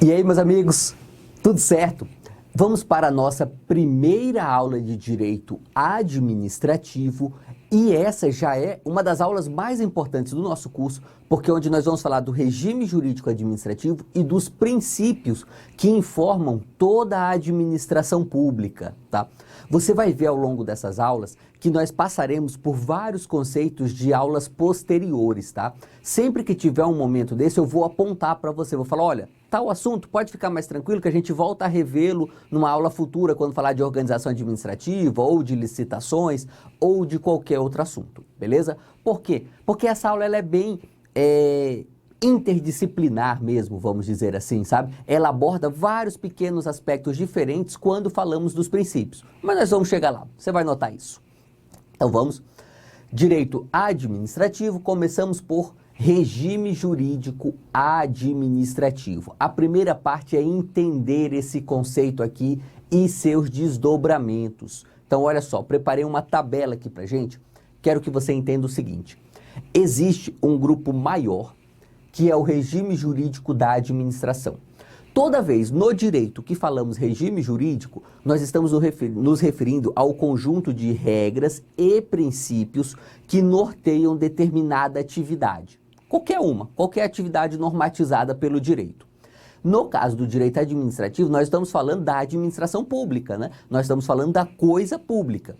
E aí, meus amigos, tudo certo? Vamos para a nossa primeira aula de Direito Administrativo e essa já é uma das aulas mais importantes do nosso curso, porque é onde nós vamos falar do regime jurídico administrativo e dos princípios que informam toda a administração pública, tá? Você vai ver ao longo dessas aulas que nós passaremos por vários conceitos de aulas posteriores, tá? Sempre que tiver um momento desse, eu vou apontar para você, vou falar, olha, tal assunto, pode ficar mais tranquilo que a gente volta a revê-lo numa aula futura, quando falar de organização administrativa, ou de licitações, ou de qualquer outro assunto, beleza? Por quê? Porque essa aula ela é bem interdisciplinar mesmo, vamos dizer assim, sabe? Ela aborda vários pequenos aspectos diferentes quando falamos dos princípios. Mas nós vamos chegar lá, você vai notar isso. Então vamos. Direito administrativo, começamos por regime jurídico administrativo. A primeira parte é entender esse conceito aqui e seus desdobramentos. Então olha só, preparei uma tabela aqui pra gente. Quero que você entenda o seguinte. Existe um grupo maior que é o regime jurídico da administração. Toda vez no direito que falamos regime jurídico, nós estamos nos referindo ao conjunto de regras e princípios que norteiam determinada atividade. Qualquer atividade normatizada pelo direito. No caso do direito administrativo, nós estamos falando da administração pública, né? Nós estamos falando da coisa pública.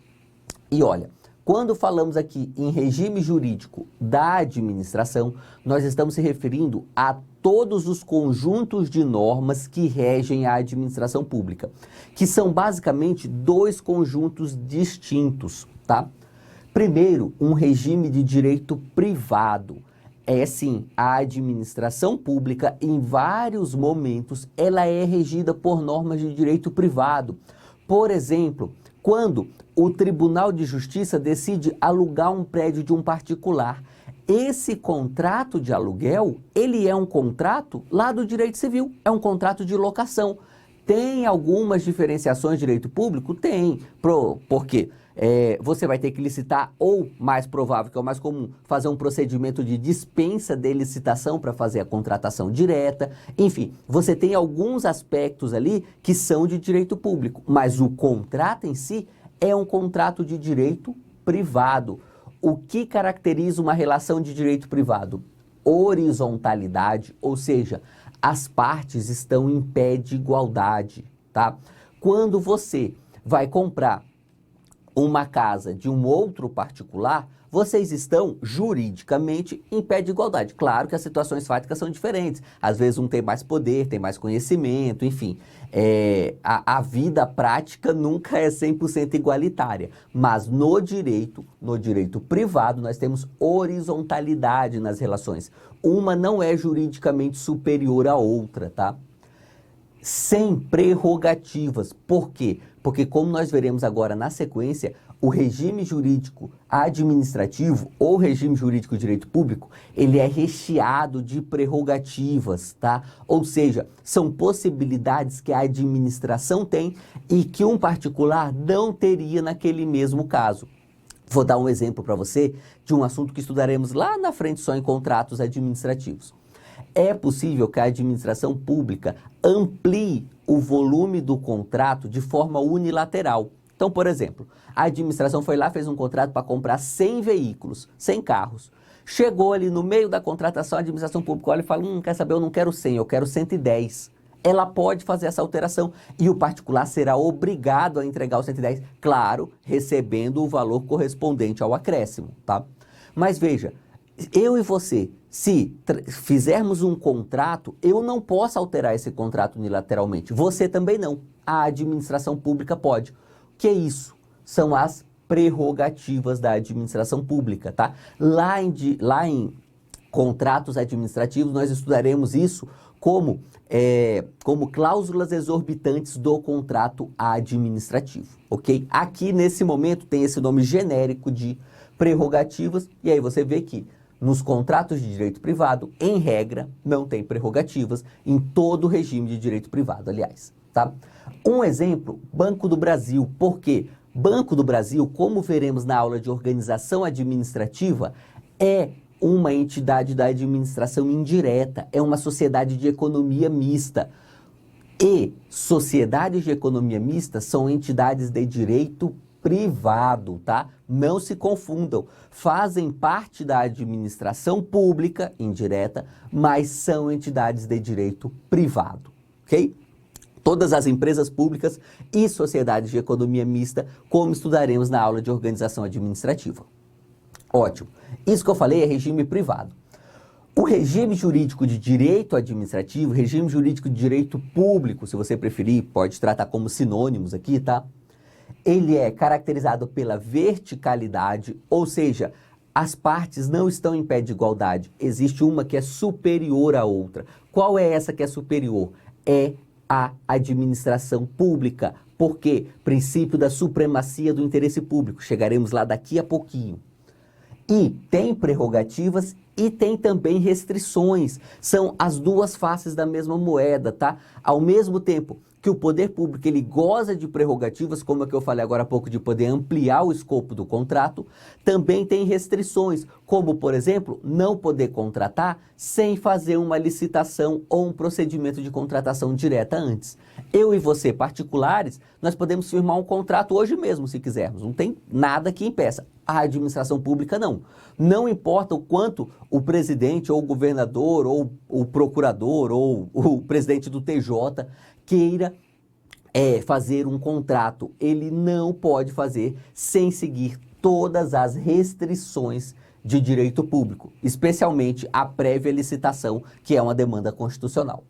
E olha, quando falamos aqui em regime jurídico da administração, nós estamos se referindo a todos os conjuntos de normas que regem a administração pública, que são basicamente dois conjuntos distintos, tá? Primeiro, um regime de direito privado. É sim, a administração pública, em vários momentos, ela é regida por normas de direito privado. Por exemplo, quando o Tribunal de Justiça decide alugar um prédio de um particular, esse contrato de aluguel, ele é um contrato lá do direito civil, é um contrato de locação. Tem algumas diferenciações de direito público? Tem. Por quê? Você vai ter que licitar, ou mais provável, que é o mais comum, fazer um procedimento de dispensa de licitação para fazer a contratação direta. Enfim, você tem alguns aspectos ali que são de direito público, mas o contrato em si é um contrato de direito privado. O que caracteriza uma relação de direito privado? Horizontalidade, ou seja, as partes estão em pé de igualdade, tá? Quando você vai comprar uma casa de um outro particular, vocês estão juridicamente em pé de igualdade. Claro que as situações fáticas são diferentes. Às vezes um tem mais poder, tem mais conhecimento, enfim. A vida prática nunca é 100% igualitária. Mas no direito privado, nós temos horizontalidade nas relações. Uma não é juridicamente superior à outra, tá? Sem prerrogativas. Por quê? Porque, como nós veremos agora na sequência, o regime jurídico administrativo ou regime jurídico de direito público, ele é recheado de prerrogativas, tá? Ou seja, são possibilidades que a administração tem e que um particular não teria naquele mesmo caso. Vou dar um exemplo para você de um assunto que estudaremos lá na frente só em contratos administrativos. É possível que a administração pública amplie o volume do contrato de forma unilateral. Então, por exemplo, a administração foi lá, fez um contrato para comprar 100 veículos, 100 carros. Chegou ali no meio da contratação, a administração pública olha e fala, quer saber, eu não quero 100, eu quero 110. Ela pode fazer essa alteração e o particular será obrigado a entregar os 110, claro, recebendo o valor correspondente ao acréscimo, tá? Mas veja, eu e você, se fizermos um contrato, eu não posso alterar esse contrato unilateralmente. Você também não. A administração pública pode. O que é isso? São as prerrogativas da administração pública, tá? Lá em contratos administrativos, nós estudaremos isso como cláusulas exorbitantes do contrato administrativo, ok? Aqui, nesse momento, tem esse nome genérico de prerrogativas, e aí você vê que nos contratos de direito privado, em regra, não tem prerrogativas em todo o regime de direito privado, aliás, tá? Um exemplo, Banco do Brasil. Por quê? Banco do Brasil, como veremos na aula de organização administrativa, é uma entidade da administração indireta, é uma sociedade de economia mista. e sociedades de economia mista são entidades de direito privado, tá? Não se confundam. Fazem parte da administração pública, indireta, mas são entidades de direito privado, ok? Todas as empresas públicas e sociedades de economia mista, como estudaremos na aula de organização administrativa. Ótimo. Isso que eu falei é regime privado. O regime jurídico de direito administrativo, regime jurídico de direito público, se você preferir, pode tratar como sinônimos aqui, tá? Ele é caracterizado pela verticalidade, ou seja, as partes não estão em pé de igualdade. Existe uma que é superior à outra. Qual é essa que é superior? É a administração pública. Por quê? Princípio da supremacia do interesse público. Chegaremos lá daqui a pouquinho. E tem prerrogativas e tem também restrições. São as duas faces da mesma moeda, tá? Ao mesmo tempo que o poder público ele goza de prerrogativas, como é que eu falei agora há pouco, de poder ampliar o escopo do contrato, também tem restrições, como, por exemplo, não poder contratar sem fazer uma licitação ou um procedimento de contratação direta antes. Eu e você, particulares, nós podemos firmar um contrato hoje mesmo, se quisermos. Não tem nada que impeça. A administração pública não. Não importa o quanto o presidente ou o governador ou o procurador ou o presidente do TJ queira fazer um contrato, ele não pode fazer sem seguir todas as restrições de direito público, especialmente a prévia licitação, que é uma demanda constitucional.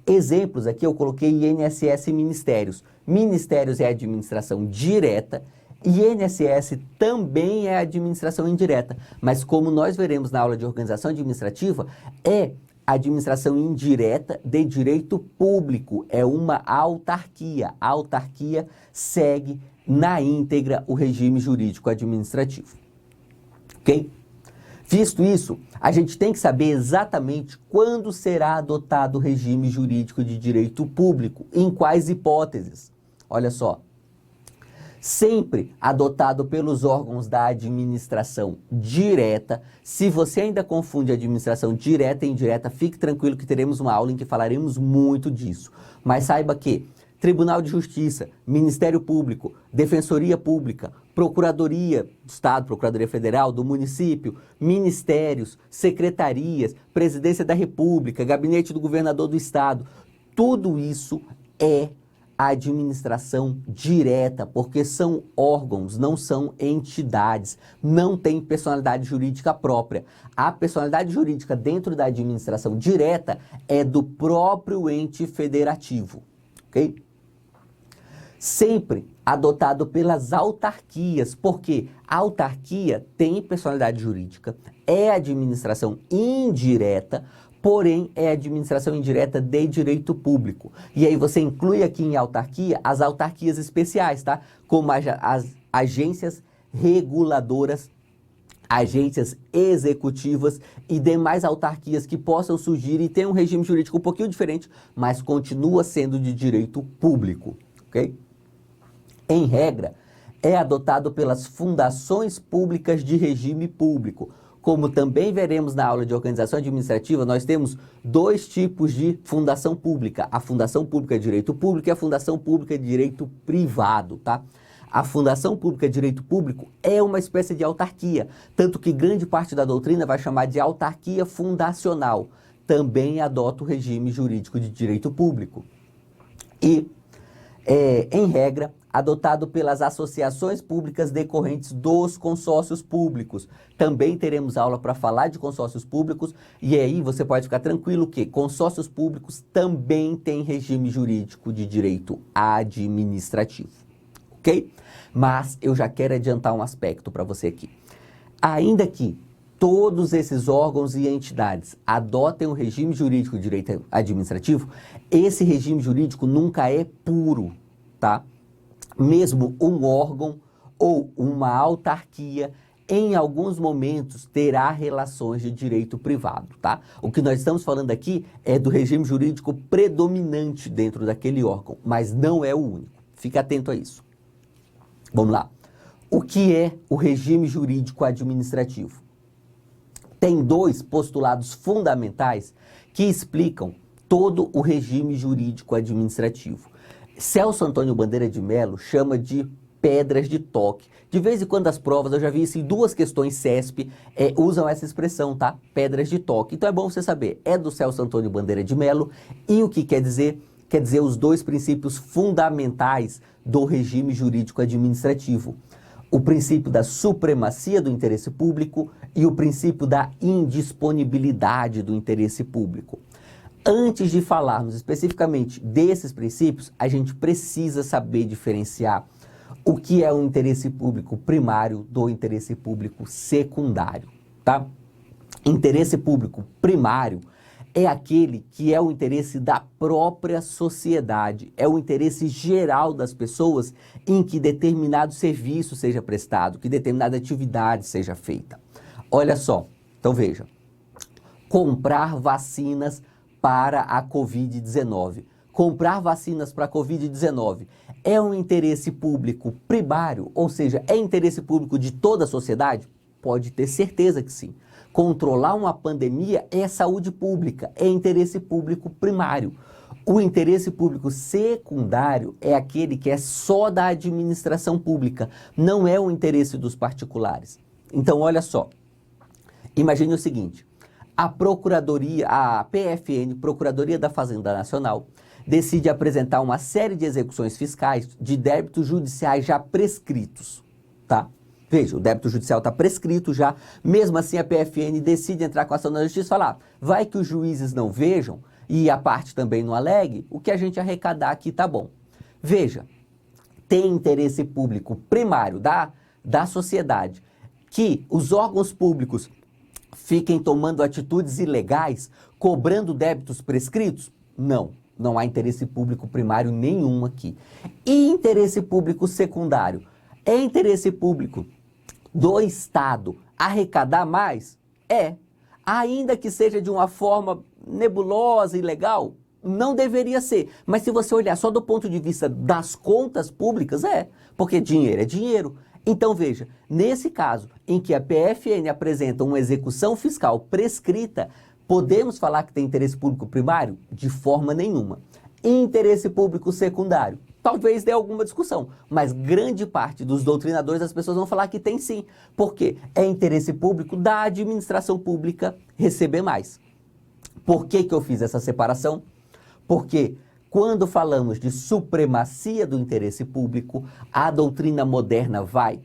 Exemplos aqui eu coloquei INSS e ministérios. Ministérios é administração direta, INSS também é administração indireta, mas como nós veremos na aula de organização administrativa, é administração indireta de direito público, é uma autarquia. A autarquia segue na íntegra o regime jurídico administrativo. Ok? Visto isso, a gente tem que saber exatamente quando será adotado o regime jurídico de direito público, em quais hipóteses. Olha só. Sempre adotado pelos órgãos da administração direta. Se você ainda confunde administração direta e indireta, fique tranquilo que teremos uma aula em que falaremos muito disso. Mas saiba que Tribunal de Justiça, Ministério Público, Defensoria Pública, Procuradoria do Estado, Procuradoria Federal, do município, ministérios, secretarias, Presidência da República, Gabinete do Governador do Estado, tudo isso é a administração direta, porque são órgãos, não são entidades, não tem personalidade jurídica própria. A personalidade jurídica dentro da administração direta é do próprio ente federativo, ok? Sempre adotado pelas autarquias, porque a autarquia tem personalidade jurídica, é administração indireta, porém é administração indireta de direito público. E aí você inclui aqui em autarquia as autarquias especiais, tá? Como as agências reguladoras, agências executivas e demais autarquias que possam surgir e ter um regime jurídico um pouquinho diferente, mas continua sendo de direito público, ok? Em regra, é adotado pelas fundações públicas de regime público. Como também veremos na aula de organização administrativa, nós temos dois tipos de fundação pública. A fundação pública de direito público e a fundação pública de direito privado, tá? A fundação pública de direito público é uma espécie de autarquia, tanto que grande parte da doutrina vai chamar de autarquia fundacional. Também adota o regime jurídico de direito público. E, em regra, adotado pelas associações públicas decorrentes dos consórcios públicos. Também teremos aula para falar de consórcios públicos, e aí você pode ficar tranquilo que consórcios públicos também têm regime jurídico de direito administrativo, ok? Mas eu já quero adiantar um aspecto para você aqui. Ainda que todos esses órgãos e entidades adotem um regime jurídico de direito administrativo, esse regime jurídico nunca é puro, tá? Mesmo um órgão ou uma autarquia, em alguns momentos, terá relações de direito privado, tá? O que nós estamos falando aqui é do regime jurídico predominante dentro daquele órgão, mas não é o único. Fique atento a isso. Vamos lá. O que é o regime jurídico administrativo? Tem dois postulados fundamentais que explicam todo o regime jurídico administrativo. Celso Antônio Bandeira de Mello chama de pedras de toque. De vez em quando as provas, eu já vi isso em 2 questões CESP, usam essa expressão, tá? Pedras de toque. Então é bom você saber, é do Celso Antônio Bandeira de Mello, e o que quer dizer? Quer dizer os 2 princípios fundamentais do regime jurídico administrativo. O princípio da supremacia do interesse público e o princípio da indisponibilidade do interesse público. Antes de falarmos especificamente desses princípios, a gente precisa saber diferenciar o que é o interesse público primário do interesse público secundário, tá? Interesse público primário é aquele que é o interesse da própria sociedade, é o interesse geral das pessoas em que determinado serviço seja prestado, que determinada atividade seja feita. Olha só, então veja, comprar vacinas para a Covid-19. Comprar vacinas para a Covid-19 é um interesse público primário, ou seja, é interesse público de toda a sociedade? Pode ter certeza que sim. Controlar uma pandemia é saúde pública, é interesse público primário. O interesse público secundário é aquele que é só da administração pública, não é o interesse dos particulares. Então, olha só, imagine o seguinte, a Procuradoria, a PFN, Procuradoria da Fazenda Nacional, decide apresentar uma série de execuções fiscais de débitos judiciais já prescritos, tá? Veja, o débito judicial está prescrito já, mesmo assim a PFN decide entrar com a ação na justiça e falar, vai que os juízes não vejam e a parte também não alegue, o que a gente arrecadar aqui tá bom. Veja, tem interesse público primário da sociedade que os órgãos públicos fiquem tomando atitudes ilegais, cobrando débitos prescritos? Não. Não há interesse público primário nenhum aqui. E interesse público secundário? É interesse público do Estado arrecadar mais? É. Ainda que seja de uma forma nebulosa e ilegal, não deveria ser. Mas se você olhar só do ponto de vista das contas públicas, porque dinheiro é dinheiro. Então veja, nesse caso em que a PFN apresenta uma execução fiscal prescrita, podemos falar que tem interesse público primário? De forma nenhuma. Interesse público secundário? Talvez dê alguma discussão, mas grande parte dos doutrinadores das pessoas vão falar que tem sim. Por quê? É interesse público da administração pública receber mais. Por que eu fiz essa separação? Porque quando falamos de supremacia do interesse público, a doutrina moderna vai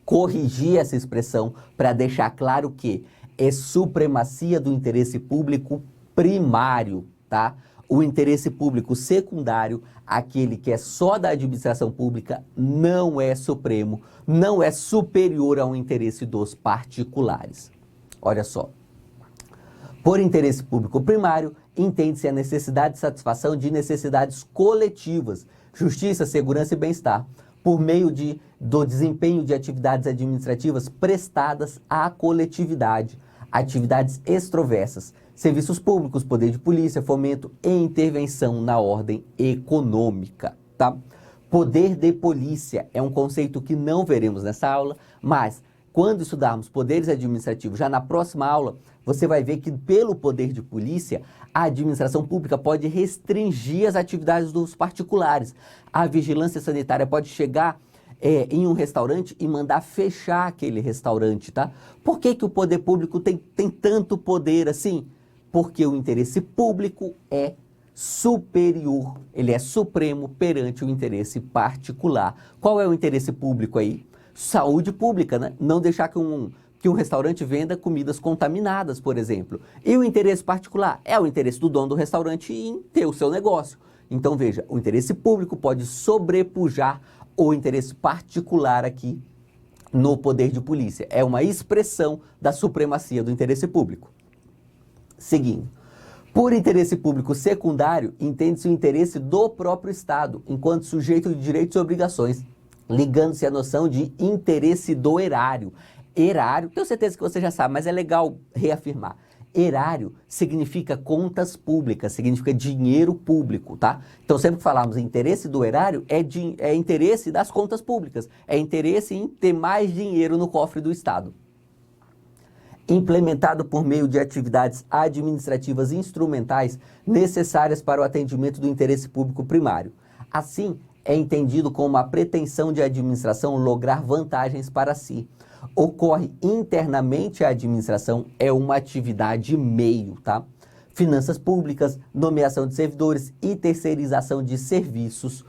corrigir essa expressão para deixar claro que é supremacia do interesse público primário, tá? O interesse público secundário, aquele que é só da administração pública, não é supremo, não é superior ao interesse dos particulares. Olha só. Por interesse público primário, entende-se a necessidade de satisfação de necessidades coletivas, justiça, segurança e bem-estar, por meio do desempenho de atividades administrativas prestadas à coletividade, atividades extroversas, serviços públicos, poder de polícia, fomento e intervenção na ordem econômica, tá? Poder de polícia é um conceito que não veremos nessa aula, mas quando estudarmos poderes administrativos, já na próxima aula, você vai ver que pelo poder de polícia, a administração pública pode restringir as atividades dos particulares. A vigilância sanitária pode chegar em um restaurante e mandar fechar aquele restaurante, tá? Por que o poder público tem tanto poder assim? Porque o interesse público é superior, ele é supremo perante o interesse particular. Qual é o interesse público aí? Saúde pública, né? Não deixar que um restaurante venda comidas contaminadas, por exemplo. E o interesse particular? É o interesse do dono do restaurante em ter o seu negócio. Então veja, o interesse público pode sobrepujar o interesse particular aqui no poder de polícia. É uma expressão da supremacia do interesse público. Seguindo. Por interesse público secundário, entende-se o interesse do próprio Estado, enquanto sujeito de direitos e obrigações, ligando-se à noção de interesse do erário. Erário, tenho certeza que você já sabe, mas é legal reafirmar. Erário significa contas públicas, significa dinheiro público, tá? Então, sempre que falarmos em interesse do erário, é interesse das contas públicas, é interesse em ter mais dinheiro no cofre do Estado. implementado por meio de atividades administrativas instrumentais necessárias para o atendimento do interesse público primário. Assim, é entendido como a pretensão de administração lograr vantagens para si. Ocorre internamente a administração, é uma atividade meio, tá? Finanças públicas, nomeação de servidores e terceirização de serviços,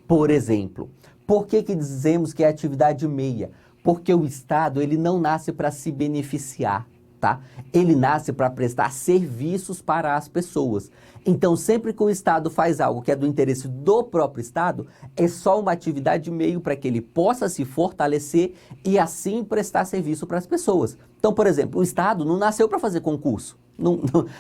por exemplo. Por que dizemos que é atividade meia? Porque o Estado, ele não nasce para se beneficiar, tá? Ele nasce para prestar serviços para as pessoas. Então, sempre que o Estado faz algo que é do interesse do próprio Estado, é só uma atividade meio para que ele possa se fortalecer e assim prestar serviço para as pessoas. Então, por exemplo, o Estado não nasceu para fazer concurso.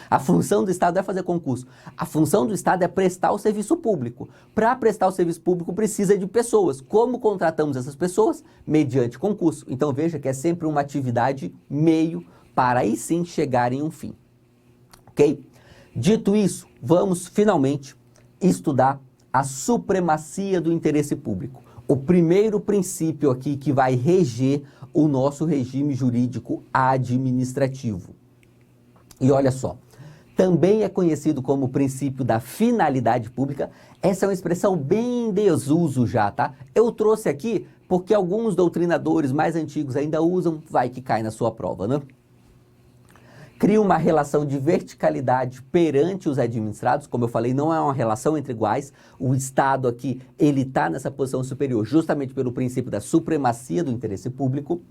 A função do Estado é fazer concurso. A função do Estado é prestar o serviço público. Para prestar o serviço público precisa de pessoas. Como contratamos essas pessoas? Mediante concurso. Então veja que é sempre uma atividade meio para aí sim chegar em um fim. Ok? Dito isso, vamos finalmente estudar a supremacia do interesse público. O primeiro princípio aqui que vai reger o nosso regime jurídico administrativo. E olha só, também é conhecido como o princípio da finalidade pública. Essa é uma expressão bem em desuso já, tá? Eu trouxe aqui porque alguns doutrinadores mais antigos ainda usam, vai que cai na sua prova, né? Cria uma relação de verticalidade perante os administrados, como eu falei, não é uma relação entre iguais. O Estado aqui, ele está nessa posição superior justamente pelo princípio da supremacia do interesse público.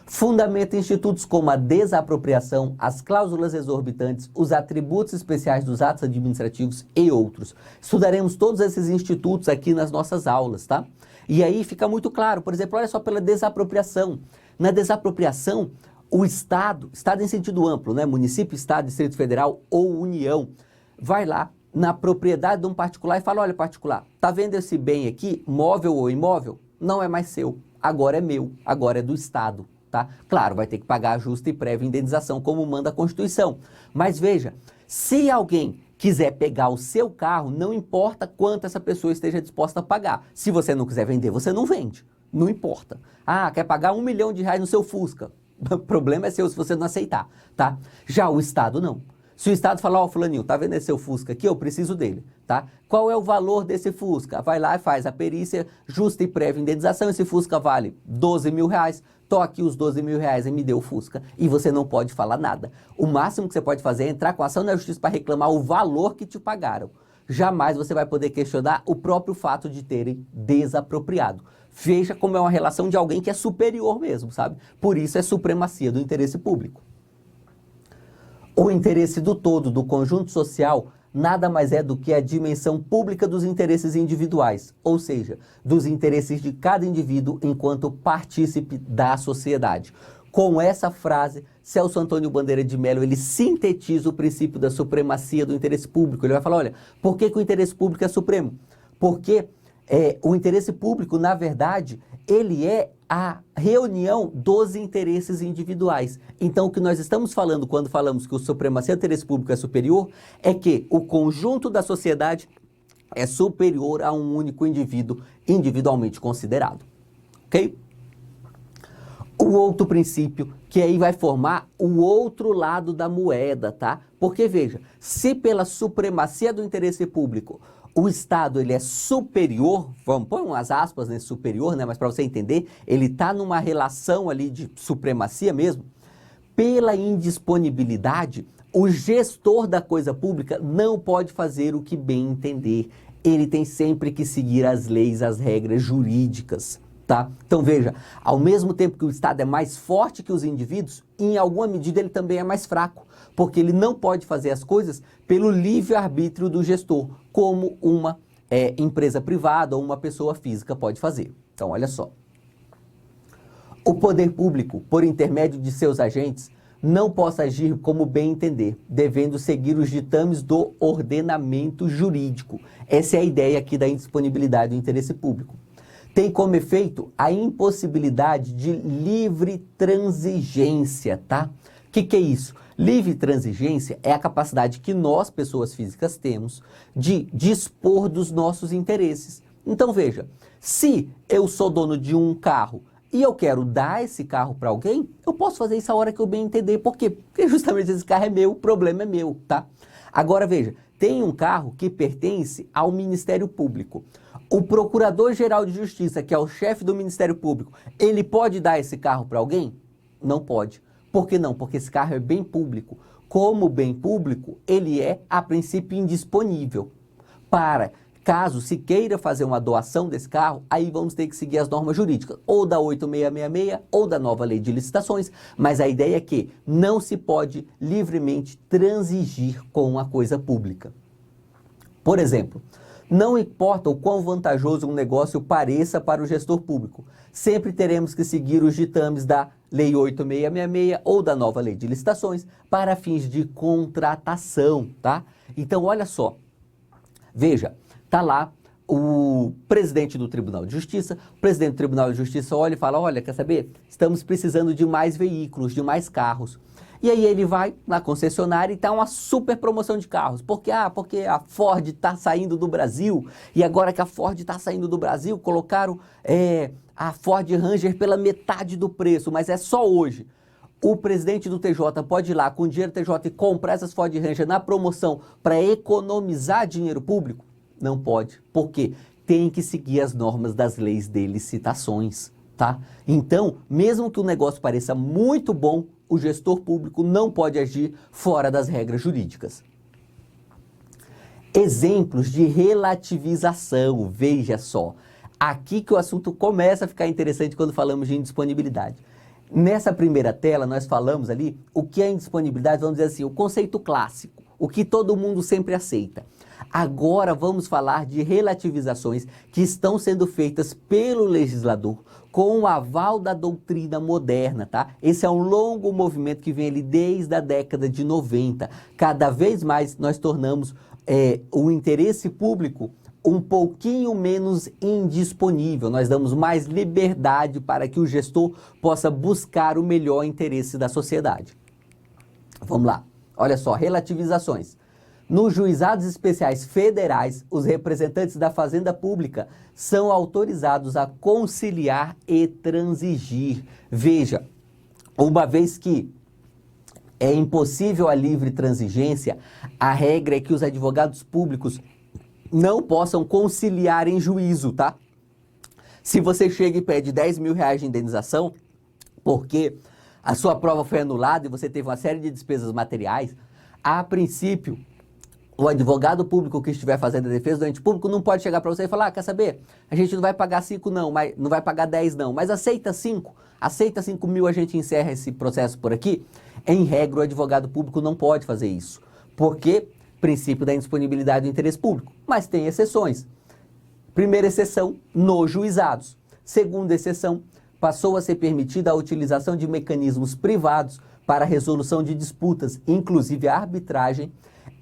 Fundamenta institutos como a desapropriação, as cláusulas exorbitantes, os atributos especiais dos atos administrativos e outros. Estudaremos todos esses institutos aqui nas nossas aulas, tá? E aí fica muito claro, por exemplo, olha só pela desapropriação. Na desapropriação, o Estado em sentido amplo, né? Município, Estado, Distrito Federal ou União, vai lá na propriedade de um particular e fala, olha particular, tá vendo esse bem aqui, móvel ou imóvel? Não é mais seu, agora é meu, agora é do Estado. Tá? Claro, vai ter que pagar a justa e prévia indenização, como manda a Constituição. Mas veja, se alguém quiser pegar o seu carro, não importa quanto essa pessoa esteja disposta a pagar. Se você não quiser vender, você não vende. Não importa. Ah, quer pagar R$1 milhão no seu Fusca. O problema é seu se você não aceitar, tá? Já o Estado não. Se o Estado falar, ó, fulaninho, tá vendo esse seu Fusca aqui? Eu preciso dele, tá? Qual é o valor desse Fusca? Vai lá e faz a perícia justa e prévia indenização. Esse Fusca vale R$12 mil. Tô aqui os R$12 mil e me deu o Fusca. E você não pode falar nada. O máximo que você pode fazer é entrar com ação na justiça para reclamar o valor que te pagaram. Jamais você vai poder questionar o próprio fato de terem desapropriado. Veja como é uma relação de alguém que é superior mesmo, sabe? Por isso é supremacia do interesse público. O interesse do todo, do conjunto social, nada mais é do que a dimensão pública dos interesses individuais, ou seja, dos interesses de cada indivíduo enquanto partícipe da sociedade. Com essa frase, Celso Antônio Bandeira de Mello, ele sintetiza o princípio da supremacia do interesse público. Ele vai falar, olha, por que o interesse público é supremo? Porque o interesse público, na verdade, ele é a reunião dos interesses individuais. Então, o que nós estamos falando quando falamos que o supremacia do interesse público é superior, é que o conjunto da sociedade é superior a um único indivíduo individualmente considerado. Ok? O outro princípio, que aí vai formar o outro lado da moeda, tá? Porque, veja, se pela supremacia do interesse público o Estado, ele é superior, vamos pôr umas aspas nesse superior, né? Mas para você entender, ele está numa relação ali de supremacia mesmo. Pela indisponibilidade, o gestor da coisa pública não pode fazer o que bem entender. Ele tem sempre que seguir as leis, as regras jurídicas, tá? Então veja, ao mesmo tempo que o Estado é mais forte que os indivíduos, em alguma medida ele também é mais fraco, porque ele não pode fazer as coisas pelo livre-arbítrio do gestor, como uma empresa privada ou uma pessoa física pode fazer. Então, olha só. O poder público, por intermédio de seus agentes, não possa agir como bem entender, devendo seguir os ditames do ordenamento jurídico. Essa é a ideia aqui da indisponibilidade do interesse público. Tem como efeito a impossibilidade de livre transigência, tá? O que é isso? Livre transigência é a capacidade que nós, pessoas físicas, temos de dispor dos nossos interesses. Então veja, se eu sou dono de um carro e eu quero dar esse carro para alguém, eu posso fazer isso a hora que eu bem entender. Por quê? Porque justamente esse carro é meu, o problema é meu, tá? Agora veja, tem um carro que pertence ao Ministério Público. O Procurador-Geral de Justiça, que é o chefe do Ministério Público, ele pode dar esse carro para alguém? Não pode. Por que não? Porque esse carro é bem público. Como bem público, ele é, a princípio, indisponível. Caso se queira fazer uma doação desse carro, aí vamos ter que seguir as normas jurídicas, ou da 8666 ou da nova lei de licitações, mas a ideia é que não se pode livremente transigir com uma coisa pública. Por exemplo, não importa o quão vantajoso um negócio pareça para o gestor público, sempre teremos que seguir os ditames da Lei 8666 ou da nova lei de licitações para fins de contratação, tá? Então, olha só, veja, tá lá o presidente do Tribunal de Justiça, o presidente do Tribunal de Justiça olha e fala, olha, quer saber? Estamos precisando de mais veículos, de mais carros. E aí ele vai na concessionária e tá uma super promoção de carros. Porque a Ford está saindo do Brasil, e agora que a Ford está saindo do Brasil, colocaram a Ford Ranger pela metade do preço, mas é só hoje. O presidente do TJ pode ir lá com o dinheiro do TJ e comprar essas Ford Ranger na promoção para economizar dinheiro público? Não pode. Por quê? Tem que seguir as normas das leis de licitações, tá? Então, mesmo que o negócio pareça muito bom, o gestor público não pode agir fora das regras jurídicas. Exemplos de relativização, veja só. Aqui que o assunto começa a ficar interessante quando falamos de indisponibilidade. Nessa primeira tela, nós falamos ali o que é indisponibilidade, vamos dizer assim, o conceito clássico, o que todo mundo sempre aceita. Agora vamos falar de relativizações que estão sendo feitas pelo legislador com o aval da doutrina moderna, tá? Esse é um longo movimento que vem ali desde a década de 90. Cada vez mais nós tornamos o interesse público um pouquinho menos indisponível. Nós damos mais liberdade para que o gestor possa buscar o melhor interesse da sociedade. Vamos lá. Olha só, relativizações. Nos juizados especiais federais, os representantes da Fazenda Pública são autorizados a conciliar e transigir. Veja, uma vez que é impossível a livre transigência, a regra é que os advogados públicos não possam conciliar em juízo, tá? Se você chega e pede 10 mil reais de indenização, porque a sua prova foi anulada e você teve uma série de despesas materiais, a princípio, o advogado público que estiver fazendo a defesa do ente público não pode chegar para você e falar, quer saber? A gente não vai pagar 5 não, mas não vai pagar 10 não, mas aceita 5? Aceita 5 mil, a gente encerra esse processo por aqui? Em regra, o advogado público não pode fazer isso, porque princípio da indisponibilidade do interesse público, mas tem exceções. Primeira exceção, nos juizados. Segunda exceção, passou a ser permitida a utilização de mecanismos privados para a resolução de disputas, inclusive a arbitragem,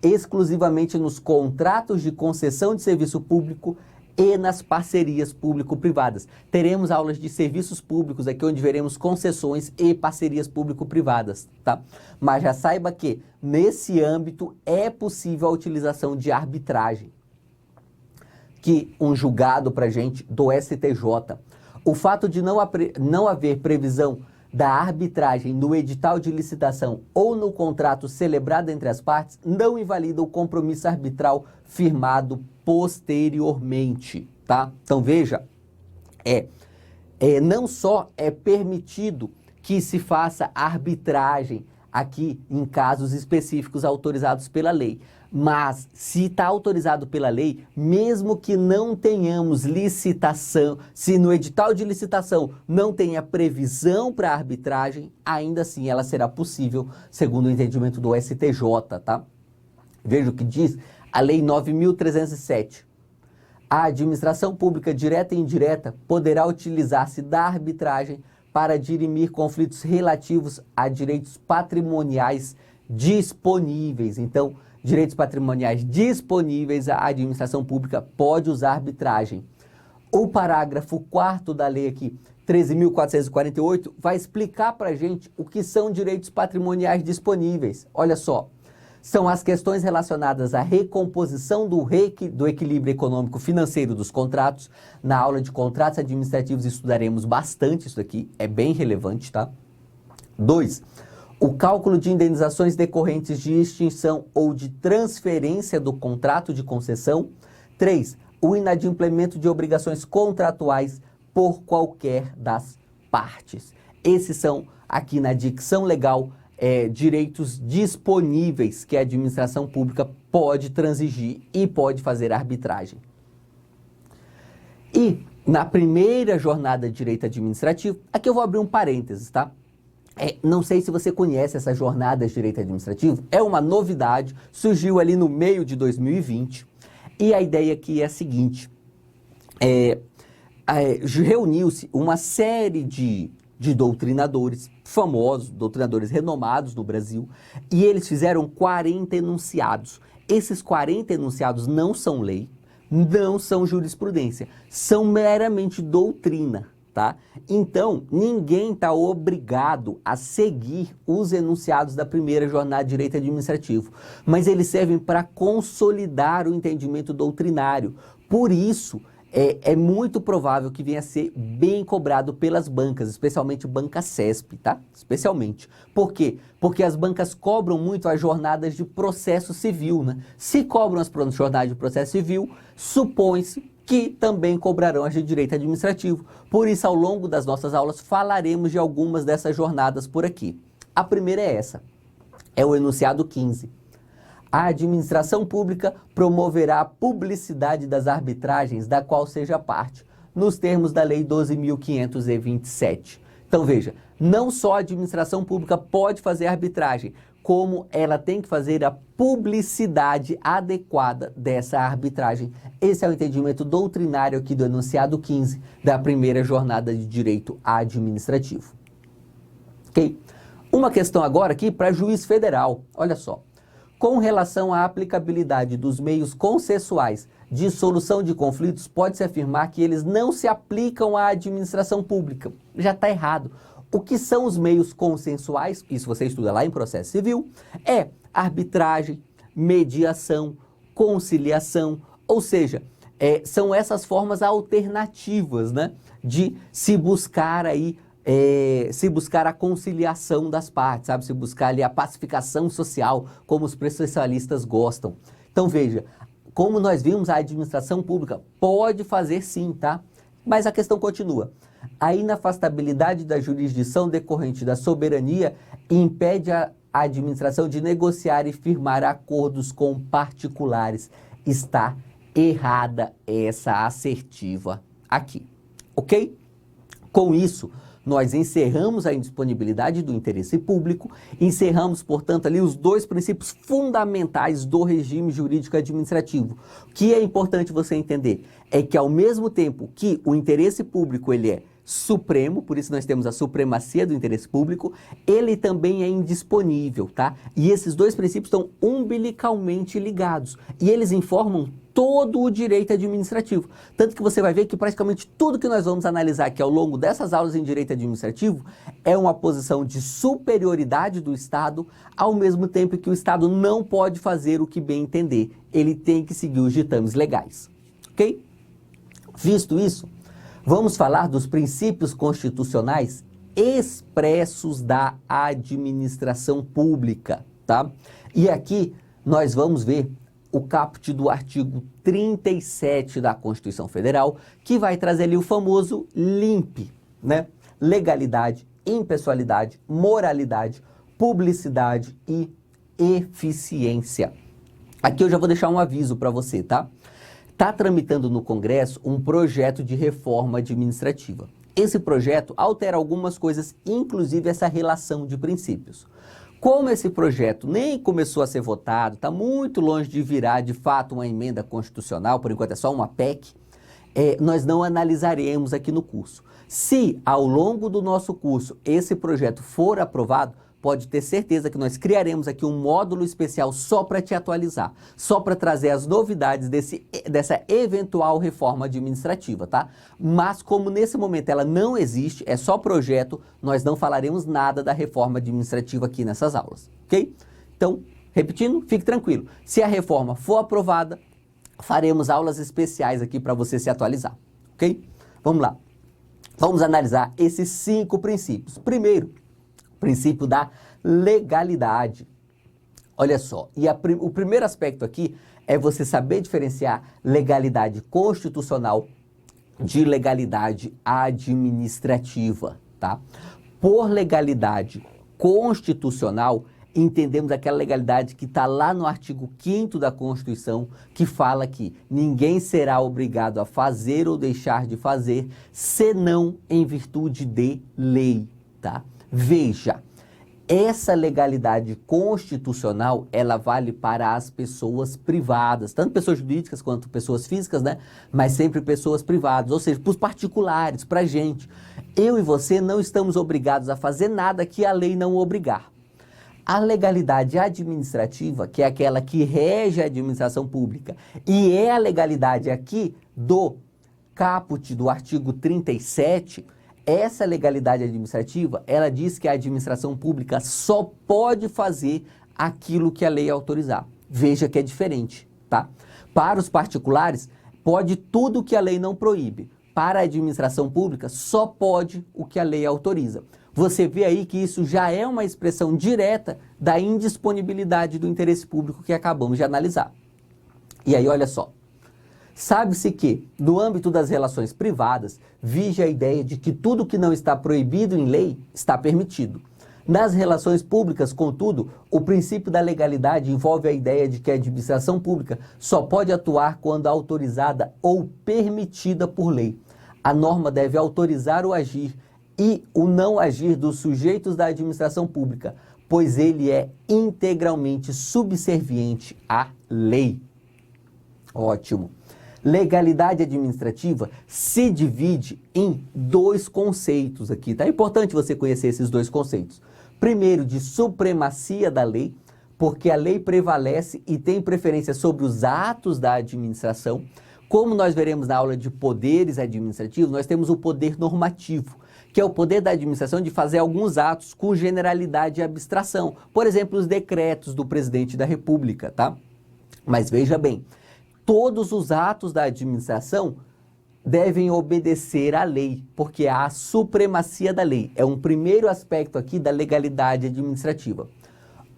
exclusivamente nos contratos de concessão de serviço público e nas parcerias público-privadas. Teremos aulas de serviços públicos aqui, onde veremos concessões e parcerias público-privadas, tá? Mas já saiba que, nesse âmbito, é possível a utilização de arbitragem. Que um julgado pra gente do STJ. O fato de não haver previsão da arbitragem no edital de licitação ou no contrato celebrado entre as partes não invalida o compromisso arbitral firmado posteriormente, tá? Então veja, não só é permitido que se faça arbitragem aqui em casos específicos autorizados pela lei, mas se está autorizado pela lei, mesmo que não tenhamos licitação, se no edital de licitação não tenha previsão para arbitragem, ainda assim ela será possível, segundo o entendimento do STJ, tá? Veja o que diz a Lei 9.307. A administração pública direta e indireta poderá utilizar-se da arbitragem para dirimir conflitos relativos a direitos patrimoniais disponíveis. Então, direitos patrimoniais disponíveis, a administração pública pode usar arbitragem. O parágrafo 4º da lei aqui, 13.448, vai explicar para a gente o que são direitos patrimoniais disponíveis. Olha só, são as questões relacionadas à recomposição do equilíbrio econômico-financeiro dos contratos. Na aula de contratos administrativos estudaremos bastante isso aqui, é bem relevante, tá? 2. O cálculo de indenizações decorrentes de extinção ou de transferência do contrato de concessão. 3. O inadimplemento de obrigações contratuais por qualquer das partes. Esses são, aqui na dicção legal, direitos disponíveis que a administração pública pode transigir e pode fazer arbitragem. E na primeira jornada de direito administrativo, aqui eu vou abrir um parênteses, tá? Não sei se você conhece essa jornada de direito administrativo, é uma novidade, surgiu ali no meio de 2020, e a ideia aqui é a seguinte, reuniu-se uma série de doutrinadores famosos, doutrinadores renomados no Brasil, e eles fizeram 40 enunciados. Esses 40 enunciados não são lei, não são jurisprudência, são meramente doutrina, tá? Então, ninguém está obrigado a seguir os enunciados da primeira jornada de direito administrativo, mas eles servem para consolidar o entendimento doutrinário. Por isso, é muito provável que venha a ser bem cobrado pelas bancas, especialmente banca CESP, tá? Especialmente. Por quê? Porque as bancas cobram muito as jornadas de processo civil, né? Se cobram as jornadas de processo civil, supõe-se que também cobrarão as de direito administrativo. Por isso, ao longo das nossas aulas, falaremos de algumas dessas jornadas por aqui. A primeira é essa, é o enunciado 15. A administração pública promoverá a publicidade das arbitragens da qual seja parte, nos termos da Lei 12.527. Então veja, não só a administração pública pode fazer arbitragem, como ela tem que fazer a publicidade adequada dessa arbitragem. Esse é o entendimento doutrinário aqui do enunciado 15 da primeira jornada de direito administrativo. Ok? Uma questão agora aqui para juiz federal, olha só. Com relação à aplicabilidade dos meios consensuais de solução de conflitos, pode-se afirmar que eles não se aplicam à administração pública. Já está errado. O que são os meios consensuais? Isso você estuda lá em processo civil. É arbitragem, mediação, conciliação, ou seja, são essas formas alternativas, né, de se buscar aí a conciliação das partes, sabe? Se buscar ali a pacificação social, como os processualistas gostam. Então veja, como nós vimos, a administração pública pode fazer sim, tá? Mas a questão continua. A inafastabilidade da jurisdição decorrente da soberania impede a administração de negociar e firmar acordos com particulares. Está errada essa assertiva aqui, ok? Com isso, nós encerramos a indisponibilidade do interesse público, encerramos, portanto, ali os dois princípios fundamentais do regime jurídico administrativo. O que é importante você entender é que, ao mesmo tempo que o interesse público ele é supremo, por isso nós temos a supremacia do interesse público, ele também é indisponível, tá? E esses dois princípios estão umbilicalmente ligados e eles informam todo o direito administrativo. Tanto que você vai ver que praticamente tudo que nós vamos analisar aqui ao longo dessas aulas em direito administrativo é uma posição de superioridade do Estado, ao mesmo tempo que o Estado não pode fazer o que bem entender. Ele tem que seguir os ditames legais, ok? Visto isso, vamos falar dos princípios constitucionais expressos da administração pública, tá? E aqui nós vamos ver o caput do artigo 37 da Constituição Federal, que vai trazer ali o famoso LIMP, né? Legalidade, impessoalidade, moralidade, publicidade e eficiência. Aqui eu já vou deixar um aviso para você, tá? Está tramitando no Congresso um projeto de reforma administrativa. Esse projeto altera algumas coisas, inclusive essa relação de princípios. Como esse projeto nem começou a ser votado, está muito longe de virar de fato uma emenda constitucional, por enquanto é só uma PEC, nós não analisaremos aqui no curso. Se ao longo do nosso curso esse projeto for aprovado, pode ter certeza que nós criaremos aqui um módulo especial só para te atualizar, só para trazer as novidades dessa eventual reforma administrativa, tá? Mas como nesse momento ela não existe, é só projeto, nós não falaremos nada da reforma administrativa aqui nessas aulas, ok? Então, Repetindo, fique tranquilo. Se a reforma for aprovada, faremos aulas especiais aqui para você se atualizar, ok? Vamos lá. Vamos analisar esses 5 princípios. Primeiro, o princípio da legalidade. Olha só, o primeiro aspecto aqui é você saber diferenciar legalidade constitucional de legalidade administrativa, tá? Por legalidade constitucional, entendemos aquela legalidade que está lá no artigo 5º da Constituição, que fala que ninguém será obrigado a fazer ou deixar de fazer, senão em virtude de lei, tá? Veja, essa legalidade constitucional, ela vale para as pessoas privadas, tanto pessoas jurídicas quanto pessoas físicas, né? Mas sempre pessoas privadas, ou seja, para os particulares, para a gente. Eu e você não estamos obrigados a fazer nada que a lei não obrigar. A legalidade administrativa, que é aquela que rege a administração pública, e é a legalidade aqui do caput do artigo 37, essa legalidade administrativa, ela diz que a administração pública só pode fazer aquilo que a lei autorizar. Veja que é diferente, tá? Para os particulares, pode tudo que a lei não proíbe. Para a administração pública, só pode o que a lei autoriza. Você vê aí que isso já é uma expressão direta da indisponibilidade do interesse público que acabamos de analisar. E aí, olha só. Sabe-se que, no âmbito das relações privadas, vige a ideia de que tudo que não está proibido em lei está permitido. Nas relações públicas, contudo, o princípio da legalidade envolve a ideia de que a administração pública só pode atuar quando autorizada ou permitida por lei. A norma deve autorizar o agir e o não agir dos sujeitos da administração pública, pois ele é integralmente subserviente à lei. Ótimo. Legalidade administrativa se divide em 2 conceitos aqui, tá? É importante você conhecer esses 2 conceitos. Primeiro, de supremacia da lei, porque a lei prevalece e tem preferência sobre os atos da administração. Como nós veremos na aula de poderes administrativos, nós temos o poder normativo, que é o poder da administração de fazer alguns atos com generalidade e abstração. Por exemplo, os decretos do presidente da República, tá? Mas veja bem, todos os atos da administração devem obedecer à lei, porque há a supremacia da lei. É um primeiro aspecto aqui da legalidade administrativa.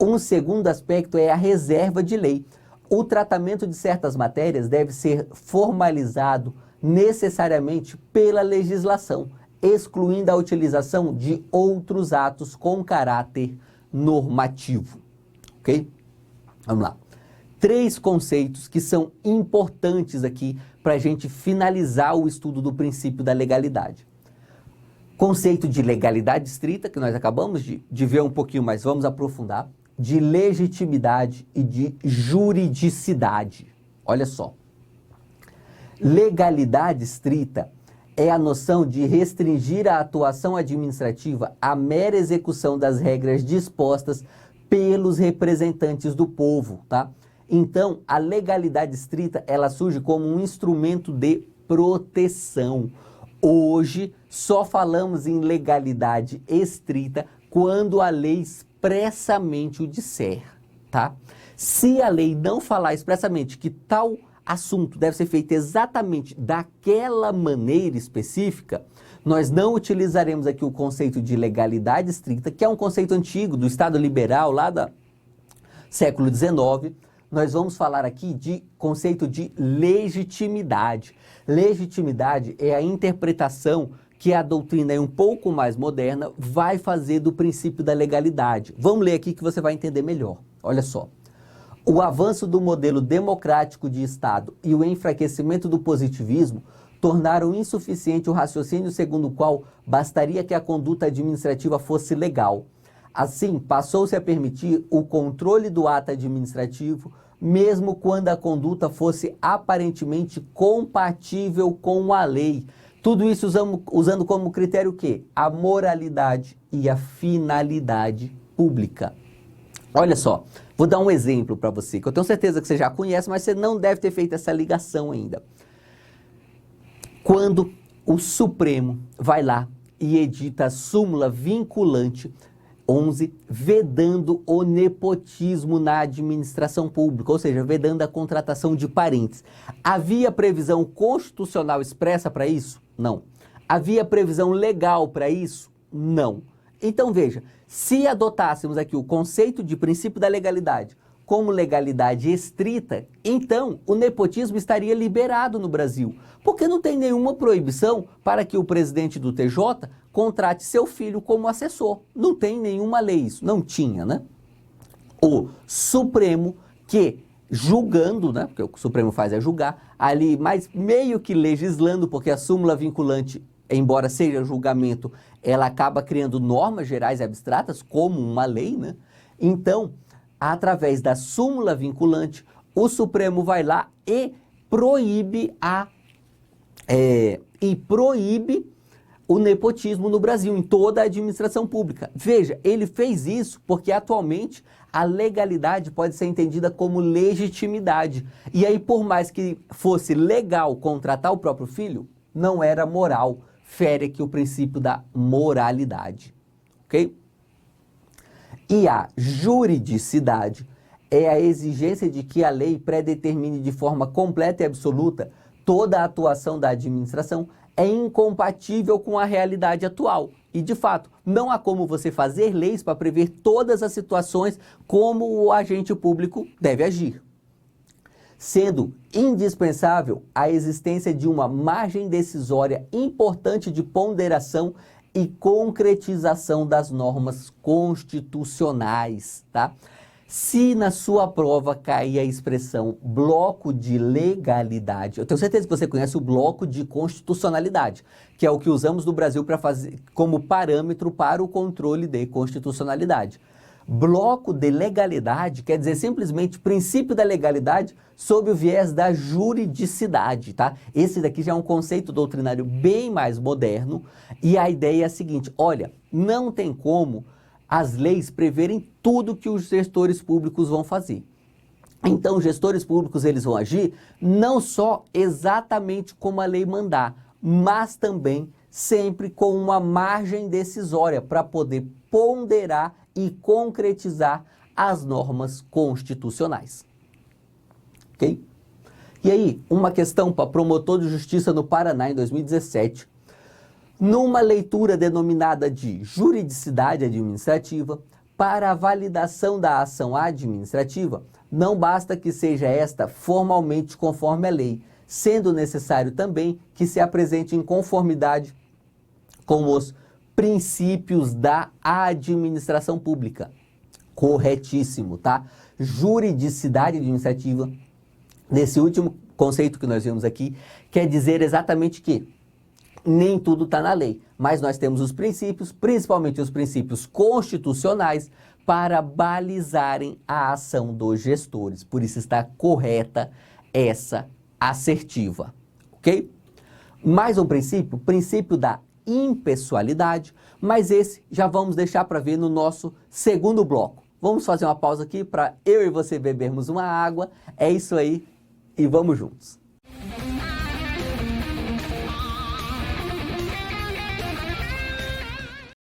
Um segundo aspecto é a reserva de lei. O tratamento de certas matérias deve ser formalizado necessariamente pela legislação, excluindo a utilização de outros atos com caráter normativo. Ok? Vamos lá. 3 conceitos que são importantes aqui para a gente finalizar o estudo do princípio da legalidade. Conceito de legalidade estrita, que nós acabamos de ver um pouquinho, mas vamos aprofundar, de legitimidade e de juridicidade. Olha só. Legalidade estrita é a noção de restringir a atuação administrativa à mera execução das regras dispostas pelos representantes do povo, tá? Então, a legalidade estrita, ela surge como um instrumento de proteção. Hoje, só falamos em legalidade estrita quando a lei expressamente o disser, tá? Se a lei não falar expressamente que tal assunto deve ser feito exatamente daquela maneira específica, nós não utilizaremos aqui o conceito de legalidade estrita, que é um conceito antigo do Estado liberal, lá do século XIX. Nós vamos falar aqui de conceito de legitimidade. Legitimidade é a interpretação que a doutrina um pouco mais moderna vai fazer do princípio da legalidade. Vamos ler aqui que você vai entender melhor. Olha só. O avanço do modelo democrático de Estado e o enfraquecimento do positivismo tornaram insuficiente o raciocínio segundo o qual bastaria que a conduta administrativa fosse legal. Assim, passou-se a permitir o controle do ato administrativo, mesmo quando a conduta fosse aparentemente compatível com a lei. Tudo isso usando como critério o quê? A moralidade e a finalidade pública. Olha só, vou dar um exemplo para você, que eu tenho certeza que você já conhece, mas você não deve ter feito essa ligação ainda. Quando o Supremo vai lá e edita a súmula vinculante, 11, vedando o nepotismo na administração pública, ou seja, vedando a contratação de parentes. Havia previsão constitucional expressa para isso? Não. Havia previsão legal para isso? Não. Então veja, se adotássemos aqui o conceito de princípio da legalidade como legalidade estrita, então o nepotismo estaria liberado no Brasil, porque não tem nenhuma proibição para que o presidente do TJ contrate seu filho como assessor. Não tem nenhuma lei isso, não tinha, né? O Supremo que julgando, né, porque o que o Supremo faz é julgar, ali, mas meio que legislando, porque a súmula vinculante, embora seja julgamento, ela acaba criando normas gerais e abstratas, como uma lei, né? Então, através da súmula vinculante, o Supremo vai lá e proíbe o nepotismo no Brasil, em toda a administração pública. Veja, ele fez isso porque atualmente a legalidade pode ser entendida como legitimidade. E aí, por mais que fosse legal contratar o próprio filho, não era moral. Fere aqui o princípio da moralidade. Ok? E a juridicidade é a exigência de que a lei predetermine de forma completa e absoluta toda a atuação da administração é incompatível com a realidade atual. E, de fato, não há como você fazer leis para prever todas as situações como o agente público deve agir. Sendo indispensável a existência de uma margem decisória importante de ponderação e concretização das normas constitucionais, tá? Se na sua prova cair a expressão bloco de legalidade, eu tenho certeza que você conhece o bloco de constitucionalidade, que é o que usamos no Brasil para fazer como parâmetro para o controle de constitucionalidade. Bloco de legalidade quer dizer simplesmente princípio da legalidade sob o viés da juridicidade, tá? Esse daqui já é um conceito doutrinário bem mais moderno e a ideia é a seguinte, olha, não tem como as leis preverem tudo que os gestores públicos vão fazer. Então, os gestores públicos eles vão agir não só exatamente como a lei mandar, mas também sempre com uma margem decisória para poder ponderar e concretizar as normas constitucionais. Ok? E aí, uma questão para promotor de justiça no Paraná em 2017, numa leitura denominada de juridicidade administrativa, para a validação da ação administrativa, não basta que seja esta formalmente conforme a lei, sendo necessário também que se apresente em conformidade com os princípios da administração pública. Corretíssimo, tá? Juridicidade administrativa, nesse último conceito que nós vimos aqui, quer dizer exatamente que nem tudo está na lei, mas nós temos os princípios, principalmente os princípios constitucionais, para balizarem a ação dos gestores. Por isso está correta essa assertiva, ok? Mais um princípio, o princípio da impessoalidade, mas esse já vamos deixar para ver no nosso segundo bloco. Vamos fazer uma pausa aqui para eu e você bebermos uma água, é isso aí e vamos juntos.